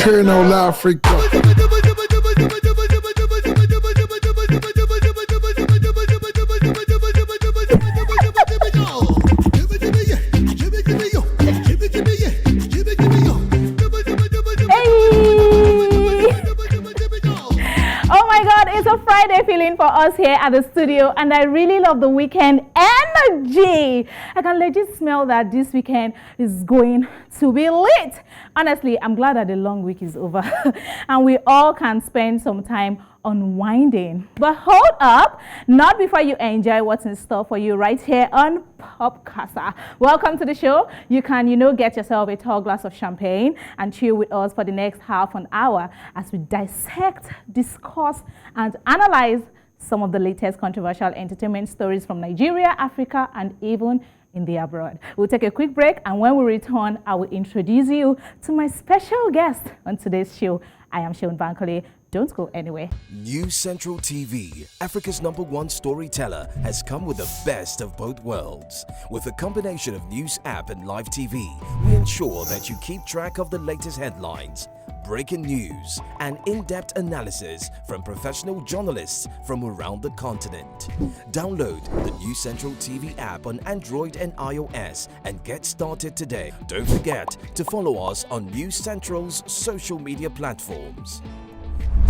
Colonel Africa. It's a Friday feeling for us here at the studio, and I really love the weekend energy. I can legit smell that this weekend is going to be lit. Honestly, I'm glad that the long week is over and we all can spend some time unwinding. But hold up, not before you enjoy what's in store for you right here on Pop Kasa. Welcome to the show. You can, get yourself a tall glass of champagne and chill with us for the next half an hour as we dissect, discuss, and analyze some of the latest controversial entertainment stories from Nigeria, Africa, and even in the abroad. We'll take a quick break, and when we return, I will introduce you to my special guest on today's show. I am Seun Bankole. Don't go anywhere. News Central TV, Africa's #1 storyteller, has come with the best of both worlds. With a combination of news app and live TV, we ensure that you keep track of the latest headlines, breaking news, and in-depth analysis from professional journalists from around the continent. Download the News Central TV app on Android and iOS and get started today. Don't forget to follow us on News Central's social media platforms.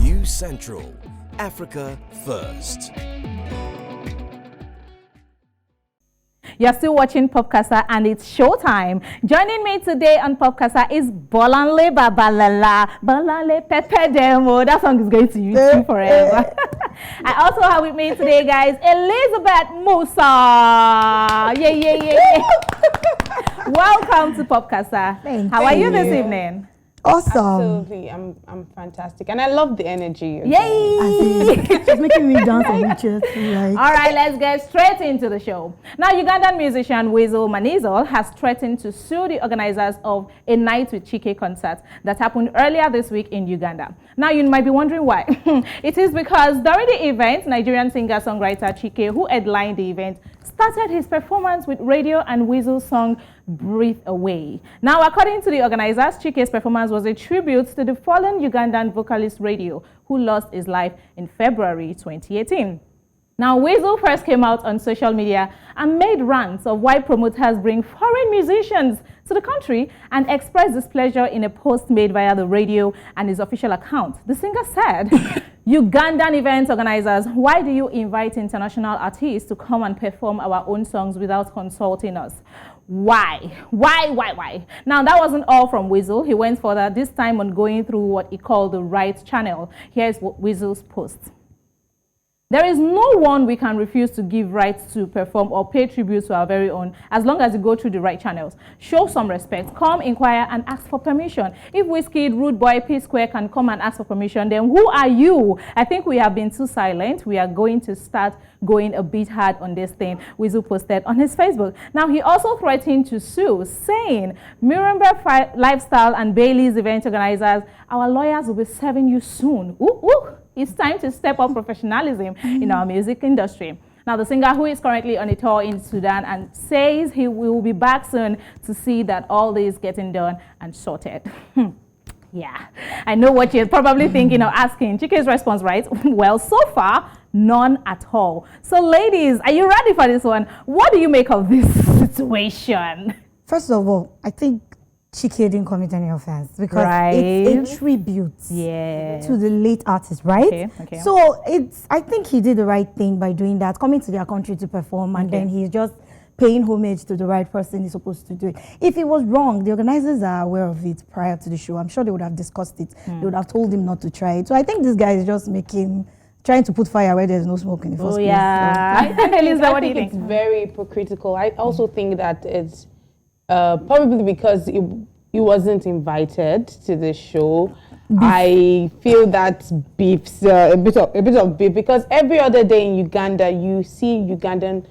News Central, Africa First. You're still watching Pop Kasa, and it's showtime. Joining me today on Pop Kasa is Bolanle Bolanle Pepe Demo. That song is going to YouTube forever. I also have with me today, guys, Elizabeth Musa. Yeah. Welcome to Pop Kasa. How are you this evening? Awesome. Absolutely. I'm fantastic. And I love the energy. Yay! She's making me dance on the chest. All right, let's get straight into the show. Now, Ugandan musician WEASEL has threatened to sue the organizers of a Night with CHIKE concert that happened earlier this week in Uganda. Now, you might be wondering why. It is because during the event, Nigerian singer-songwriter CHIKE, who headlined the event, started his performance with Radio and WEASEL's song Breathe Away. Now, according to the organizers, CHIKE's performance was a tribute to the fallen Ugandan vocalist Radio, who lost his life in February 2018. Now, WEASEL first came out on social media and made rants of why promoters bring foreign musicians to the country and expressed displeasure in a post made via the Radio and his official account. The singer said, Ugandan event organizers, why do you invite international artists to come and perform our own songs without consulting us? Why? Now, that wasn't all from WEASEL. He went further, this time on going through what he called the right channel. Here's what WEASEL's post. There is no one we can refuse to give rights to perform or pay tribute to our very own, as long as you go through the right channels. Show some respect, come inquire and ask for permission. If Wizkid, Rude Boy, P-Square can come and ask for permission, then who are you? I think we have been too silent. We are going to start going a bit hard on this thing, WEASEL posted on his Facebook. Now, he also threatened to sue, saying, Mirembe Lifestyle and Bailey's event organizers, our lawyers will be serving you soon. It's time to step up professionalism in our music industry. Now, the singer, who is currently on a tour in Sudan, and says he will be back soon to see that all this is getting done and sorted. Yeah, I know what you're probably thinking or asking. CHIKE's response, right? Well, so far, none at all. So, ladies, are you ready for this one? What do you make of this situation? First of all, I think CHIKE didn't commit any offense because it's a tribute to the late artist, right? Okay. So I think he did the right thing by doing that, coming to their country to perform, and then he's just paying homage to the right person he's supposed to do it. If it was wrong, the organizers are aware of it prior to the show. I'm sure they would have discussed it. They would have told him not to try it. So I think this guy is just trying to put fire where there's no smoke in the first place. I think it's very hypocritical. I also think that it's probably because he wasn't invited to the show. I feel that beef's a bit of beef, because every other day in Uganda you see Ugandan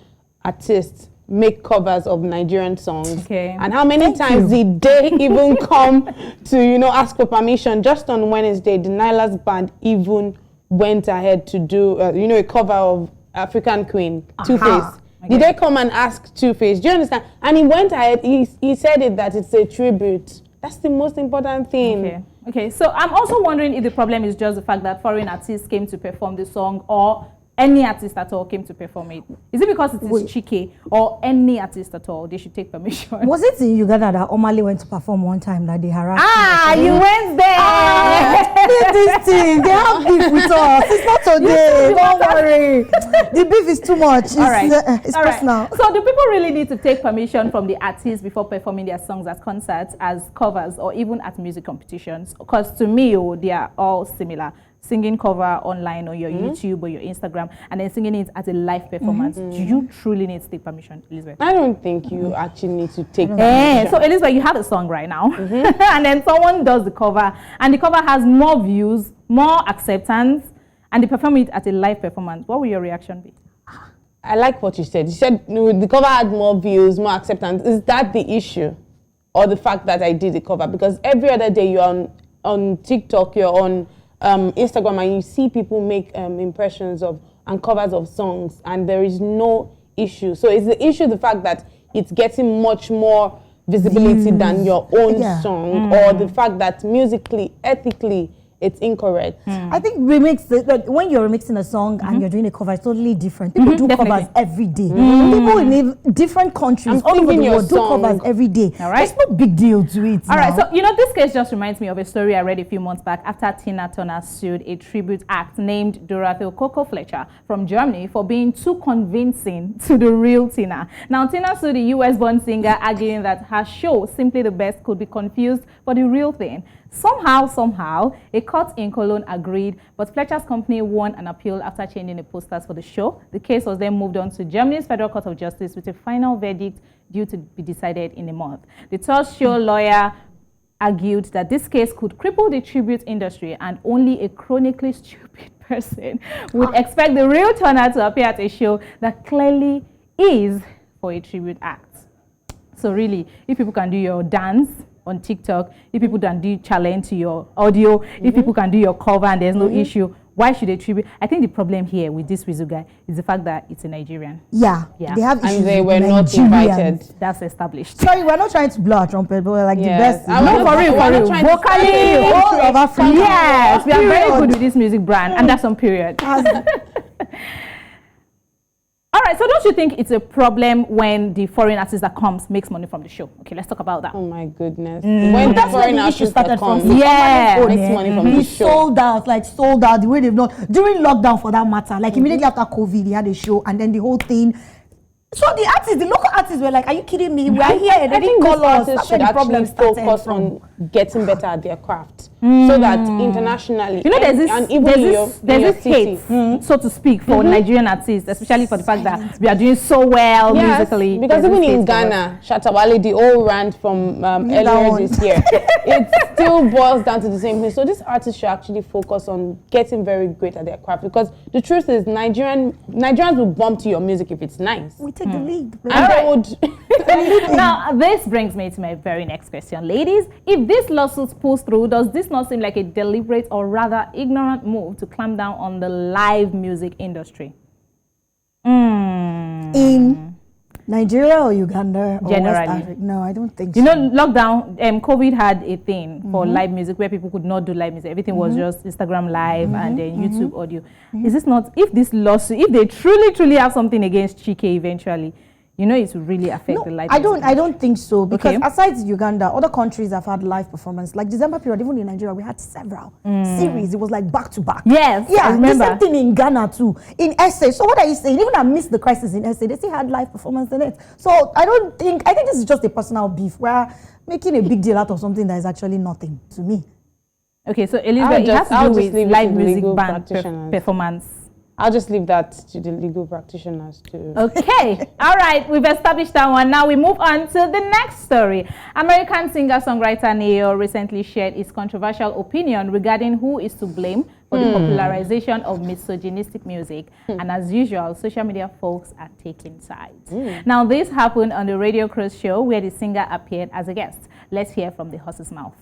artists make covers of Nigerian songs. And how many times did they even come to ask for permission? Just on Wednesday, the Nyla's band even went ahead to do a cover of African Queen, Two-Face. Did they come and ask Two-Face? Do you understand? And he went ahead, he said that it's a tribute That's the most important thing. Okay. Okay. So I'm also wondering if the problem is just the fact that foreign artists came to perform the song, or any artist at all came to perform it. Is it because it is CHIKE, or any artist at all? They should take permission. Was it in Uganda that Omale went to perform one time that they harassed? You went there. This thing, they have beef with us. It's not today. Don't worry. The beef is too much. It's, it's personal. So do people really need to take permission from the artists before performing their songs at concerts, as covers, or even at music competitions? Because to me, they are all similar. Singing cover online on your YouTube or your Instagram, and then singing it as a live performance. Do you truly need to take permission, Elizabeth? I don't think you actually need to take permission. So Elizabeth, you have a song right now, and then someone does the cover, and the cover has more views, more acceptance, and they perform it at a live performance. What will your reaction be? I like what you said. You said the cover had more views, more acceptance. Is that the issue, or the fact that I did the cover? Because every other day you're on TikTok, you're on Instagram, and you see people make impressions of and covers of songs, and there is no issue. So is the issue the fact that it's getting much more visibility than your own song, or the fact that musically, ethically, it's incorrect? I think when you're remixing a song and you're doing a cover, it's totally different. People do covers every day. People in different countries all over the world do covers every day. There's no big deal to it. So this case just reminds me of a story I read a few months back after Tina Turner sued a tribute act named Dorothy Coco Fletcher from Germany for being too convincing to the real Tina. Now, Tina sued the US-born singer, arguing that her show, Simply the Best, could be confused for the real thing. Somehow, a court in Cologne agreed, but Fletcher's company won an appeal after changing the posters for the show. The case was then moved on to Germany's Federal Court of Justice, with a final verdict due to be decided in a month. The third show lawyer argued that this case could cripple the tribute industry, and only a chronically stupid person would expect the real Turner to appear at a show that clearly is for a tribute act. So really, if people can do your dance on TikTok, if people can do challenge to your audio, if people can do your cover and there's no issue, why should they tribute? I think the problem here with this WEASEL guy is the fact that it's a Nigerian. Yeah. They have issues, and they were not invited. That's established. Sorry, we're not trying to blow our trumpet, but we're like the best. No, for real. Vocally, all of Africa. Yes, we are very good with this music brand, and that's on period. All right, so don't you think it's a problem when the foreign artist that comes makes money from the show? Okay, let's talk about that. Oh my goodness. When the foreign artist that comes makes money from the show. Sold out the way they've done. During lockdown, for that matter, like immediately after COVID, they had a show, and then the whole thing. So the local artists were like, are you kidding me? We're here. I think these artists should actually focus on getting better at their craft. So that internationally, there's this hate, so to speak, for Nigerian artists, especially for the fact that we are doing so well musically. Because even in Ghana, Shatawale, the old rant from earlier this year, it still boils down to the same thing. So these artists should actually focus on getting very great at their craft, because the truth is Nigerians will bump to your music if it's nice. We take the lead. Now, this brings me to my very next question. Ladies, if this lawsuit pulls through, does this not seem like a deliberate or rather ignorant move to clamp down on the live music industry? In Nigeria or Uganda or generally? West Africa? No, I don't think so. You know, lockdown, COVID had a thing for live music where people could not do live music. Everything was just Instagram live and then YouTube audio. Is this not, if this lawsuit, if they truly have something against CHIKE eventually, you know, it will really affect the live music. I don't think so, because aside Uganda, other countries have had live performance. Like December period, even in Nigeria, we had several series. It was like back to back. Yes, yeah, I remember. The same thing in Ghana too. In SA, so what are you saying? Even amidst the crisis in SA, they still had live performance in it. So I think this is just a personal beef. We're making a big deal out of something that is actually nothing to me. Okay, so Elizabeth, it has to do with live music band performance. I'll just leave that to the legal practitioners too. Okay. All right. We've established that one. Now we move on to the next story. American singer-songwriter NEYO recently shared his controversial opinion regarding who is to blame for the popularization of misogynistic music. And as usual, social media folks are taking sides. Now, this happened on the Radio Cruise show where the singer appeared as a guest. Let's hear from the horse's mouth.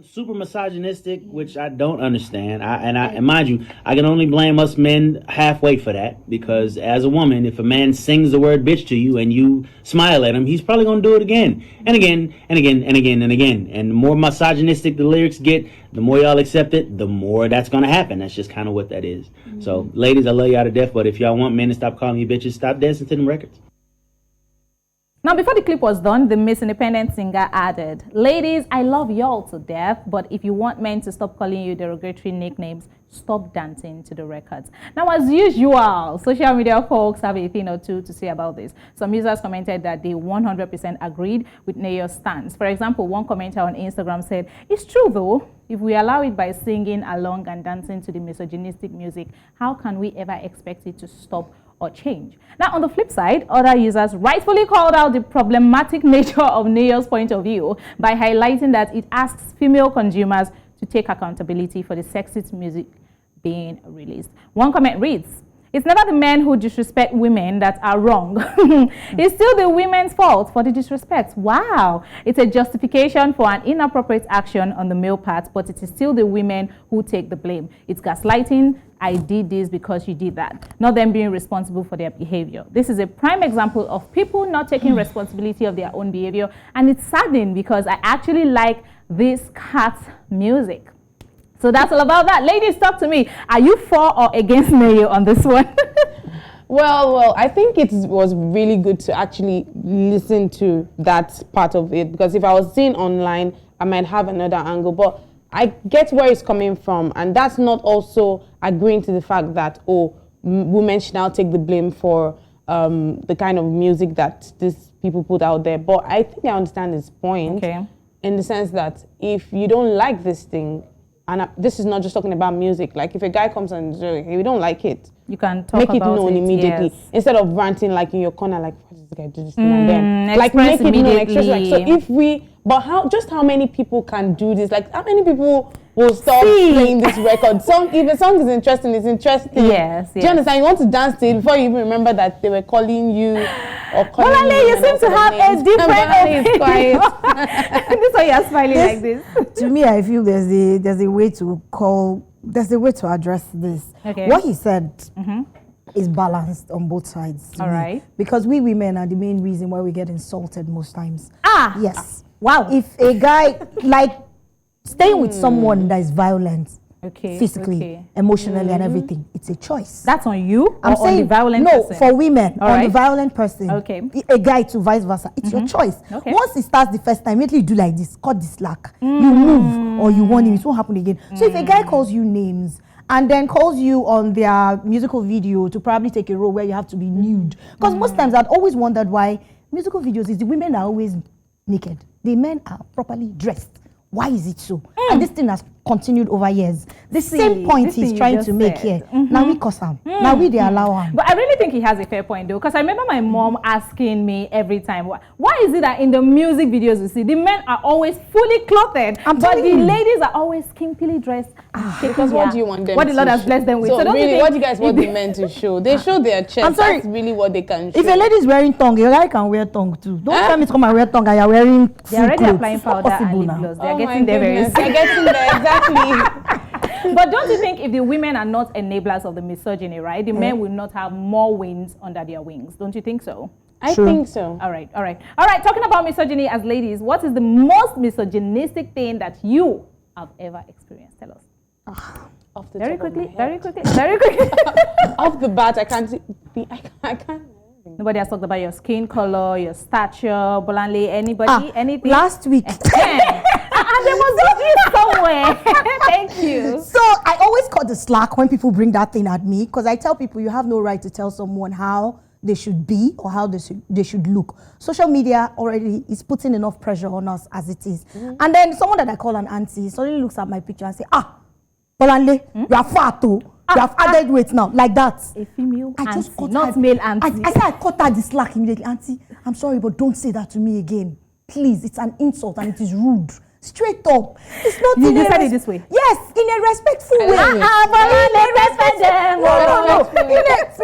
Super misogynistic, which I don't understand. And mind you, I can only blame us men halfway for that, because as a woman, if a man sings the word bitch to you and you smile at him, he's probably going to do it again and again and again and again and again. And the more misogynistic the lyrics get, the more y'all accept it, the more that's going to happen. That's just kind of what that is. So, ladies, I love y'all to death, but if y'all want men to stop calling you bitches, stop dancing to them records. Now, before the clip was done, the Miss Independent singer added, "Ladies, I love y'all to death, but if you want men to stop calling you derogatory nicknames, stop dancing to the records." Now, as usual, social media folks have a thing or two to say about this. Some users commented that they 100% agreed with NEYO's stance. For example, one commenter on Instagram said, "It's true though, if we allow it by singing along and dancing to the misogynistic music, how can we ever expect it to stop or change?" Now, on the flip side, other users rightfully called out the problematic nature of NEYO's point of view by highlighting that it asks female consumers to take accountability for the sexist music being released. One comment reads, "It's never the men who disrespect women that are wrong. It's still the women's fault for the disrespect." Wow. It's a justification for an inappropriate action on the male part, but it is still the women who take the blame. It's gaslighting. "I did this because you did that," not them being responsible for their behavior. This is a prime example of people not taking responsibility of their own behavior, and it's saddening because I actually like this cat music. So that's all about that. Ladies, talk to me. Are you for or against NEYO on this one? Well, I think it was really good to actually listen to that part of it, because if I was seeing online, I might have another angle. But I get where it's coming from, and that's not also agreeing to the fact that, women should now take the blame for the kind of music that these people put out there. But I think I understand his point, in the sense that if you don't like this thing, and this is not just talking about music, like if a guy comes and if you don't like it, you can talk make it about known immediately, yes. Instead of ranting like in your corner, like, "Why does this guy do this thing?" And then like make it known, express, like, so if we, but how many people can do this? Like, how many people will stop playing this record? If a song is interesting, it's interesting. Yes. Do you understand? You want to dance to it before you even remember that they were calling you or calling Bolanle, you seem to have a different opinion. This is why you're smiling like this. To me, I feel there's a way to address this. Okay. What he said is balanced on both sides. All right. Because we women are the main reason why we get insulted most times. Yes. Wow. If a guy, like, staying with someone that is violent, physically, emotionally, and everything, it's a choice. That's on you? I'm saying, on the violent no, person? for women, on the violent person. Okay. A guy to vice versa. It's your choice. Okay. Once it starts the first time, immediately you do like this, cut the slack. You move or you warn him, it won't happen again. So if a guy calls you names and then calls you on their musical video to probably take a role where you have to be nude, because most times I'd always wondered why musical videos is the women are always naked. The men are properly dressed. Why is it so? And this thing has continued over years. The same point he's trying to make here. Now we cause him. Now we they allow him. But I really think he has a fair point though, because I remember my mom asking me every time, why is it that in the music videos you see, the men are always fully clothed, but the ladies are always skimpily dressed? Because what do you want them what the Lord has blessed them with. So really, what do you guys want the men to show? They show their chest. I'm sorry. That's really what they can show. If a lady is wearing tongue, a guy can wear tongue too. Don't tell me to come and wear tongue and you're wearing They're already clothes. applying powder and lip gloss. They're getting there very soon. They're getting there, exactly. But don't you think if the women are not enablers of the misogyny, right, the men will not have more winds under their wings? Don't you think so? I think so. All right. Talking about misogyny as ladies, what is the most misogynistic thing that you have ever experienced? Tell us. Off the Very top of quickly. my head. Off the bat, I can't. Nobody has talked about your skin color, your stature, Bolanle, anybody, anything? Last week. And there was this somewhere. Thank you. So I always cut the slack when people bring that thing at me, because I tell people you have no right to tell someone how they should be or how they should look. Social media already is putting enough pressure on us as it is. And then someone that I call an auntie suddenly looks at my picture and say, Bolanle, you are fat too. You have added weight now, like that. A female I just auntie, not male auntie. I said I cut her the slack immediately. Auntie, I'm sorry, but don't say that to me again. Please, it's an insult and it is rude. Straight up. It's not you said it this way. Yes, in a respectful way.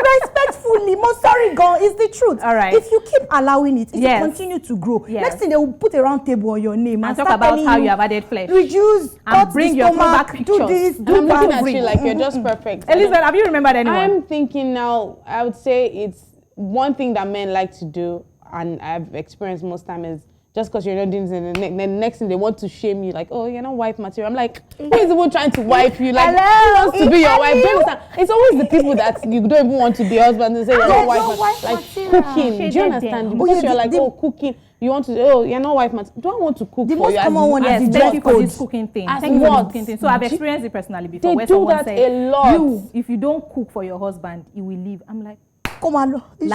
Respectfully. Most sorry, God, it's the truth. All right. If you keep allowing it, it will continue to grow. Yes. Next thing they will put a round table on your name and talk about how you have added flesh. Reduce and bring your throwback pictures. Do this. I'm looking at you like you're just perfect. Elizabeth, have you remembered anyone? I'm thinking now. I would say it's one thing that men like to do, and I've experienced most time is. Just because you're not doing this, and the next thing they want to shame you, like, oh, you're not wife material. I'm like, who is even trying to wife you? Like, who wants to be your wife? Do you understand? It's always the people that you don't even want to be husband and say you're not wife. Like cooking. Do you understand? Because you're like, oh, cooking. You want to, oh, you're not wife material. Do I want to cook for you? The most common one is the thank you for this cooking thing. Thank you for this cooking thing. So I've experienced it personally before. They do that a lot. If you don't cook for your husband, he will leave. I'm like, come on, la. You're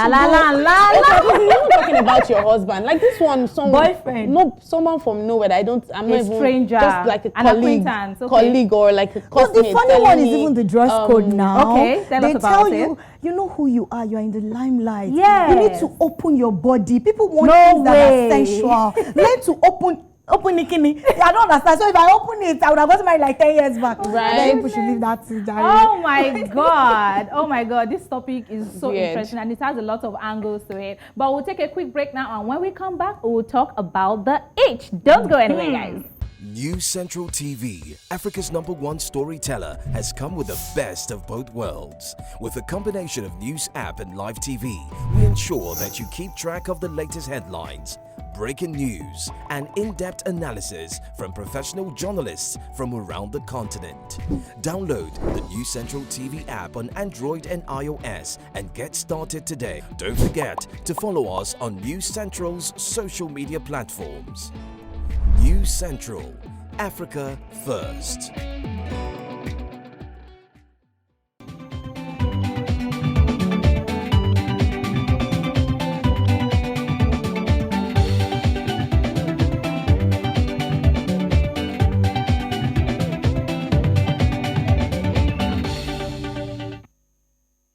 not talking about your husband. Like this one, boyfriend. No, someone from nowhere. I'm not even stranger, just like a colleague or like a But classmate. the funny one is even the dress code now. Okay, tell us about it. You know who you are. You are in the limelight. Yes. You need to open your body. People want things that are sensual. Learn to open Nikini. I don't understand. So if I open it, I would have gotten married like 10 years back. Right. And then people should leave that to Oh my God. Oh my God. This topic is so interesting and it has a lot of angles to it. But we'll take a quick break now, and when we come back, we'll talk about the H. Don't go anywhere, guys. News Central TV, Africa's #1 storyteller, has come with the best of both worlds. With a combination of news app and live TV, we ensure that you keep track of the latest headlines, breaking news, and in-depth analysis from professional journalists from around the continent. Download the News Central TV app on Android and iOS and get started today. Don't forget to follow us on News Central's social media platforms. News Central, Africa First.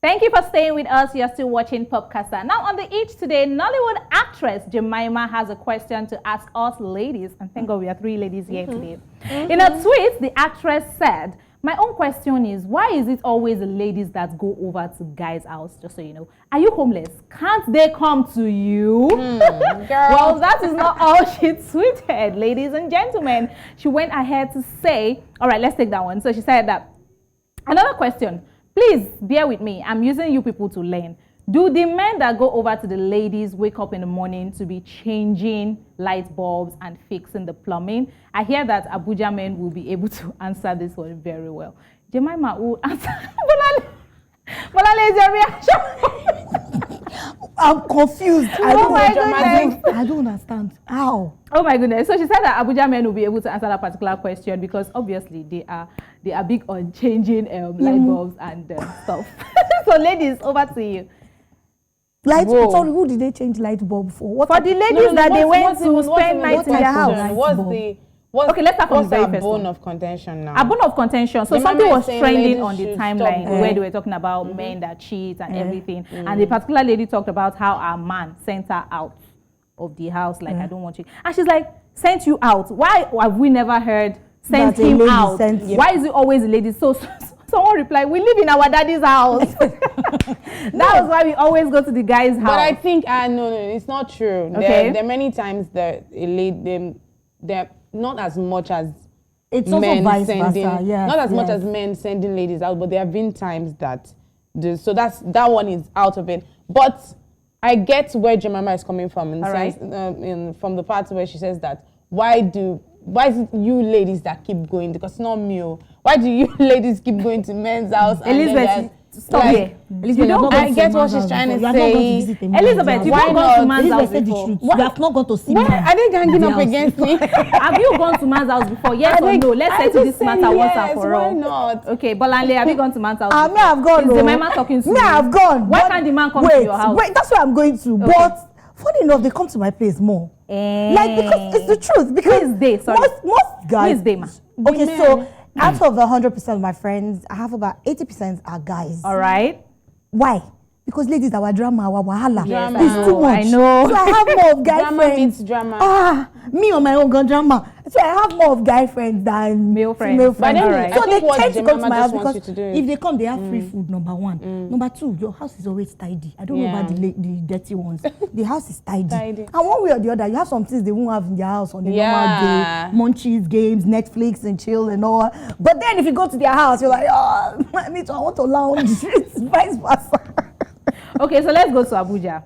Thank you for staying with us. You're still watching Pop Kasa. Now on the Each today, Nollywood actress Jemima has a question to ask us ladies. And thank God we are 3 ladies here today. In a tweet, the actress said, my own question is, why is it always the ladies that go over to guys' house? Just so you know. Are you homeless? Can't they come to you? Well, that is not all she tweeted, ladies and gentlemen. She went ahead to say, all right, let's take that one. So she said that, another question. Please bear with me. I'm using you people to learn. Do the men that go over to the ladies wake up in the morning to be changing light bulbs and fixing the plumbing? I hear that Abuja men will be able to answer this one very well. Jemima will answer. Bolanle, is your reaction? I'm confused. I don't understand. How? Oh my goodness. So she said that Abuja men will be able to answer that particular question because obviously they are big on changing light bulbs and stuff. So ladies, over to you. Sorry, who did they change light bulb for? For the ladies that they went to spend night in their house. Okay, let's start from the very first bone of contention now? A bone of contention. So something was trending on the timeline where they were talking about men that cheat and everything. And the particular lady talked about how a man sent her out of the house, like, I don't want you. And she's like, sent you out? Why have we never heard sent him out? Why is it always the ladies? So someone replied, we live in our daddy's house. That was why we always go to the guy's house. But I think, no, it's not true. Okay. There are many times that they're not as much as it's men also vice sending, versa. Yes, not as much as men sending ladies out, but there have been times that, so that one is out of it. But I get where Jemima is coming from in the sense, from the part where she says that why is it you ladies that keep going? Because it's not me. Why do you ladies keep going to men's house? Elizabeth, stop here. Elizabeth, I get what she's trying to say. Elizabeth, you've not gone to man's house before. You have not gone to see me. Are they ganging up against me? Have you gone to man's house before? Yes or no? Let's settle this matter once and for all. Why not? Okay, Bolanle, have you gone to man's house? Me, I've gone. Is the man talking to you? Me, I've gone. Why can't the man come to your house? Wait, that's where I'm going to. Okay. But funny enough, they come to my place more. Like, because it's the truth. Because most guys. Who is they, ma? Okay, so out of 100% of my friends, I have about 80% are guys. All right. Why? Because ladies, our drama, our wahala. Yes, it's too much. I know. So I have more of guy drama friends. means drama. Me on my own gun drama. So I have more of guy friends than male friends. Female friends. Right. So they tend to come to my house because because if they come, they have free food, number one. Number two, your house is always tidy. I don't know about the dirty ones. The house is tidy. And one way or the other, you have some things they won't have in their house on the normal day. Munchies, games, Netflix and chill and all. But then if you go to their house, you're like, oh, me too, I want to lounge. It's vice versa. Okay, so let's go to Abuja.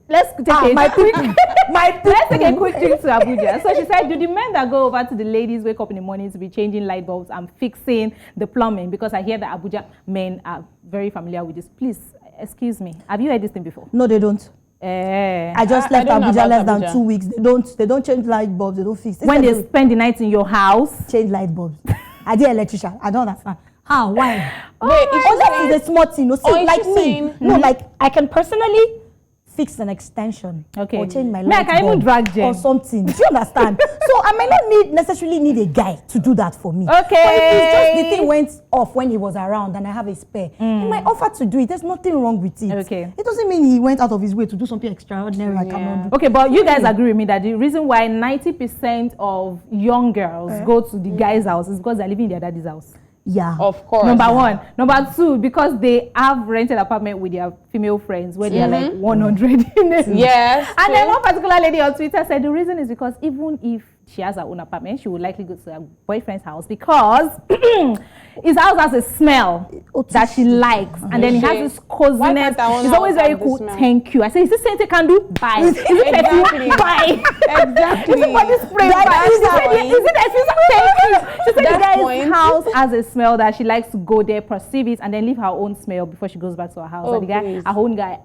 Let's take let's take a quick trip to Abuja. So she said, do the men that go over to the ladies wake up in the morning to be changing light bulbs and fixing the plumbing? Because I hear that Abuja men are very familiar with this. Please, excuse me. Have you heard this thing before? No, they don't. I just left Abuja less than 2 weeks. They don't change light bulbs. They don't fix. When they spend the night in your house, change light bulbs. I did electrician. I don't understand. How? Why? Wait, that is a small thing. No, so like me. Saying, no, like I can personally fix an extension or change my light bulb even drag or something. Do you understand? So I might not necessarily need a guy to do that for me. Okay. But if it's just the thing went off when he was around and I have a spare, he might offer to do it. There's nothing wrong with it. Okay. It doesn't mean he went out of his way to do something extraordinary I cannot do. Okay, but you guys agree with me that the reason why 90% of young girls go to the guy's house is because they're living in their daddy's house. Yeah. Of course. Number one. Number two, because they have rented apartment with their female friends where they are like 100 in it. Yes. And then one particular lady on Twitter said the reason is because even if she has her own apartment, she would likely go to her boyfriend's house because his house has a smell that she likes. And then it has this coziness. It's always very cool. Thank you. I say, is this scented candle? Buy. Is it perfume? Buy. Exactly. Is it body spray? Buy. Is it diffuser? Thank you. She said the guy's house has a smell that she likes to go there, perceive it, and then leave her own smell before she goes back to her house. And the guy, her own guy,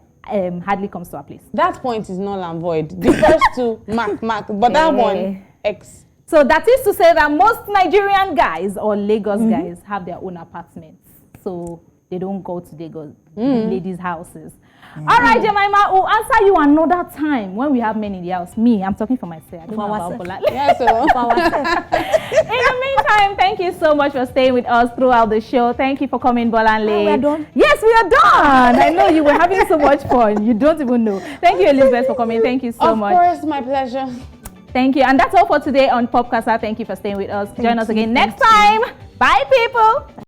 hardly comes to her place. That point is null and void. The first two, mark. But that one, X. So that is to say that most Nigerian guys or Lagos guys have their own apartments. So they don't go to the ladies' houses. All right, Jemima, we'll answer you another time when we have men in the house. Me, I'm talking for myself. I don't know about Bolanle. Yeah, so. In the meantime, thank you so much for staying with us throughout the show. Thank you for coming, Bolanle. We're done. Yes, we are done. I know you were having so much fun. You don't even know. Thank you, Elizabeth, for coming. Thank you so much. Of course, my pleasure. Thank you. And that's all for today on Pop Kasa. Thank you for staying with us. Join us again next time. Bye, people.